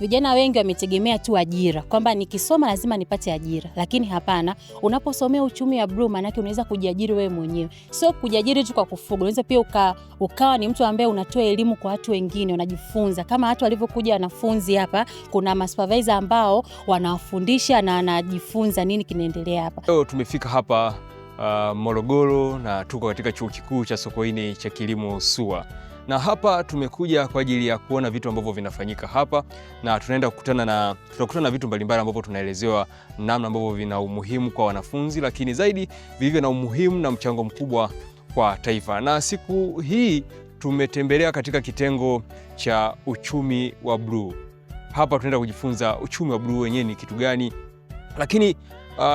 vijana wengi wametegemea tu ajira, kwamba nikisoma lazima nipate ajira, lakini hapana. Unaposomea uchumi wa blue, maana yake unaweza kujiajiri wewe mwenyewe. Sio kujiajiri tu kwa kufuga, unaweza pia ukawa ni mtu ambaye unatoa elimu kwa watu wengine, unajifunza. Kama watu walivyokuja wanafunzi hapa, kuna masupervisor ambao wanawafundisha na anajifunza nini kinaendelea hapa. Leo tumefika hapa Morogoro na tuko katika Chuo Kikuu cha Sokoine cha Kilimo SUA. Na hapa tumekuja kwa ajili ya kuona vitu ambavyo vinafanyika hapa, na tutakutana na vitu mbalimbali ambavyo tunaelezewa namna ambavyo vina umuhimu kwa wanafunzi, lakini zaidi vilivyo na umuhimu na mchango mkubwa kwa taifa. Na siku hii tumetembelea katika kitengo cha uchumi wa bluu. Hapa tunaenda kujifunza uchumi wa bluu wenyewe ni kitu gani, lakini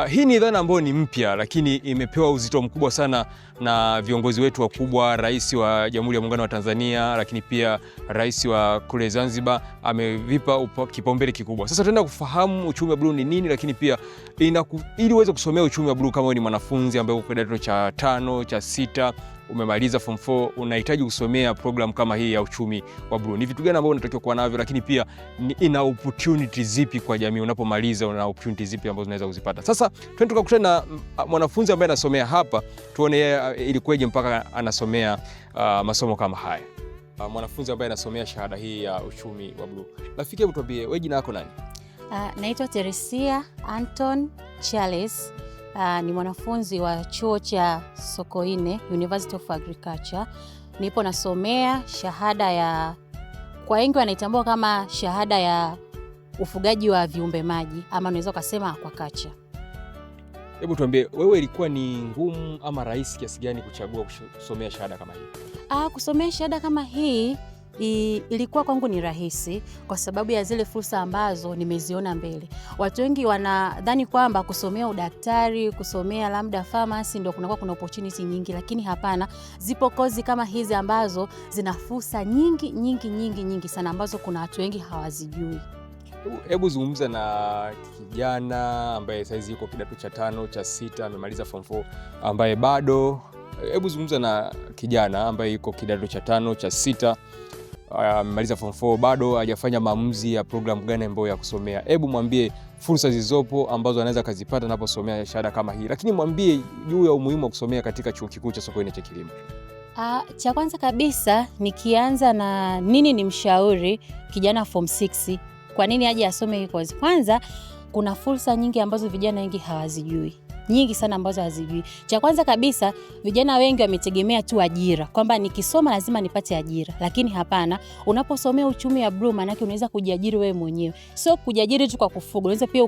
hii ni dhana ambayo ni mpya, lakini imepewa uzito mkubwa sana na viongozi wetu wakubwa. Rais wa Jamhuri ya Muungano wa Tanzania, lakini pia rais wa kule Zanzibar amevipa kipaumbele kikubwa. Sasa tunaenda kufahamu uchumi wa bluu ni nini, lakini pia ili uweze kusomea uchumi wa bluu, kama wewe ni mwanafunzi ambaye uko kidato cha 5, cha 6, umemaliza form 4, unahitaji kusomea program kama hii ya uchumi wa bluu, ni vitu gani ambavyo unatakiwa kuwa navyo, lakini pia ina opportunity zipi kwa jamii unapomaliza, una opportunity zipi ambazo unaweza kuzipata. Sasa twende tukakutana na mwanafunzi ambaye anasomea hapa, tuone ilikuwaje mpaka anasomea masomo kama haya. Mwanafunzi ambaye anasomea shahada hii ya uchumi wa bluu. Rafiki, hebu tuambie wewe, jina lako nani? Naitwa Teresia Anton Charles. Ni mwanafunzi wa chuo cha Sokoine, University of Agriculture. Nipo nasomea shahada ya, kwa wengi wanaitambua kama shahada ya ufugaji wa viumbe maji, ama unaweza kusema aquaculture. Hebu tuambie wewe, ilikuwa ni ngumu ama rahisi kiasi gani kuchagua kusomea shahada kama hii? Kusomea shahada kama hii ilikuwa kwangu ni rahisi kwa sababu ya zile fursa ambazo nimeziona mbele. Watu wengi wanadhani kwamba kusomea udaktari, kusomea labda pharmacy ndio kuna opportunity nyingi, lakini hapana. Zipo kozi kama hizi ambazo zina fursa nyingi sana ambazo kuna watu wengi hawazijui. Hebu zungumza na kijana ambaye saizi yuko kidato cha 5, cha 6, amemaliza form 4, ambaye bado. Hebu zungumza na kijana ambaye yuko kidato cha 5, cha 6, amemaliza form 4, bado hajafanya maamuzi ya program gani ambayo ya kusomea. Hebu mwambie fursa zilizopo ambazo anaweza kuzipata anaposomea shahada kama hii, lakini mwambie juu ya umuhimu wa kusomea katika Chuo Kikuu cha Sokoine cha Kilimo. Cha kwanza kabisa nikianza na nini ni mshauri kijana form 6 kwa nini aje asome hii course. Kwanza kuna fursa nyingi ambazo vijana wengi hawazijui. Nyingi sana ambazo hazijui. Cha kwanza kabisa, vijana wengi wametegemea tu ajira, kwamba nikisoma lazima nipate ajira, lakini hapana. Unaposomea uchumi wa bluu, maana yake unaweza kujiajiri wewe mwenyewe. Sio kujiajiri tu kwa kufuga, unaweza pia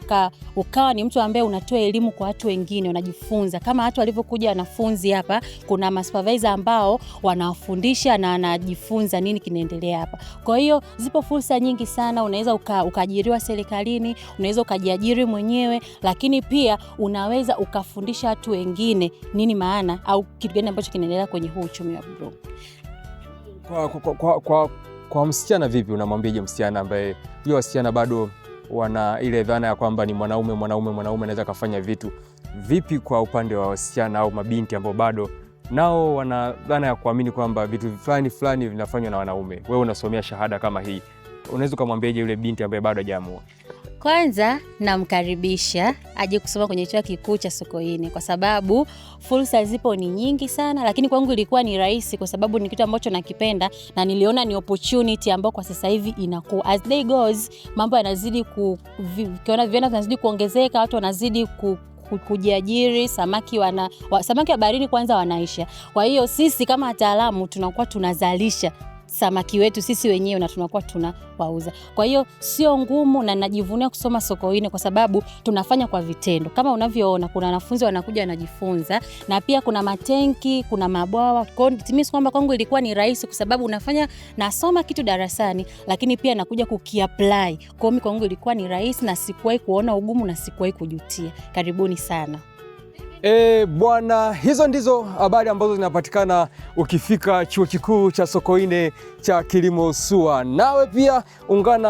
ukawa ni mtu ambaye unatoa elimu kwa watu wengine, unajifunza. Kama watu walivyokuja wanafunzi hapa, kuna masupervisor ambao wanawafundisha na anajifunza nini kinaendelea hapa. Kwa hiyo zipo fursa nyingi sana, unaweza ukaajiriwa serikalini, unaweza ukajiajiri mwenyewe, lakini pia unaweza ukafundisha watu wengine nini maana au kitu gani ambacho kinaendelea kwenye huu uchumi wa bluu. Kwa msichana vipi, unamwambiaje msichana ambaye hiyo wasichana bado wana ile dhana ya kwamba ni mwanaume anaweza kufanya vitu vipi? Kwa upande wa wasichana au mabinti ambao bado nao wana dhana ya kuamini kwamba vitu fulani vinafanywa na wanaume, wewe unasomea shahada kama hii, unaweza kumwambiaje yule binti ambaye bado hajaamua? Kwanza namkaribisha aje kusoma kwenye Chuo Kikuu cha Sokoine kwa sababu fursa zipo ni nyingi sana, lakini kwangu ilikuwa ni rahisi kwa sababu ni kitu ambacho nakipenda na niliona ni opportunity ambayo kwa sasa hivi inakuwa as day goes, mambo yanazidi viona vinazidi kuongezeka, watu wanazidi kujiajiri, samaki wa baharini kwanza wanaisha. Kwa hiyo sisi kama wataalamu tunakuwa tunazalisha samaki wetu sisi wenyewe na tunakuwa tunawauza. Kwa hiyo sio ngumu na najivunia kusoma Sokoine kwa sababu tunafanya kwa vitendo. Kama unavyoona kuna wanafunzi wanakuja wanajifunza na pia kuna matenki, kuna mabwawa. Kwa hiyo timisi kwamba kwangu ilikuwa ni rahisi kwa sababu unafanya nasoma kitu darasani lakini pia nakuja kukiapply. Kwa hiyo kwangu ilikuwa ni rahisi na sikuwahi kuona ugumu na sikuwahi kujutia. Karibuni sana. Bwana, hizo ndizo habari ambazo zinapatikana ukifika Chuo Kikuu cha Sokoine cha Kilimo SUA. Nawe pia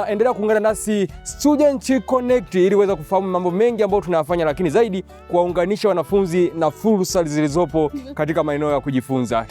endelea kuungana nasi Student Connect ili uweze kufahamu mambo mengi ambayo tunayafanya, lakini zaidi kuwaunganisha wanafunzi na fursa zilizopo katika maeneo ya kujifunza.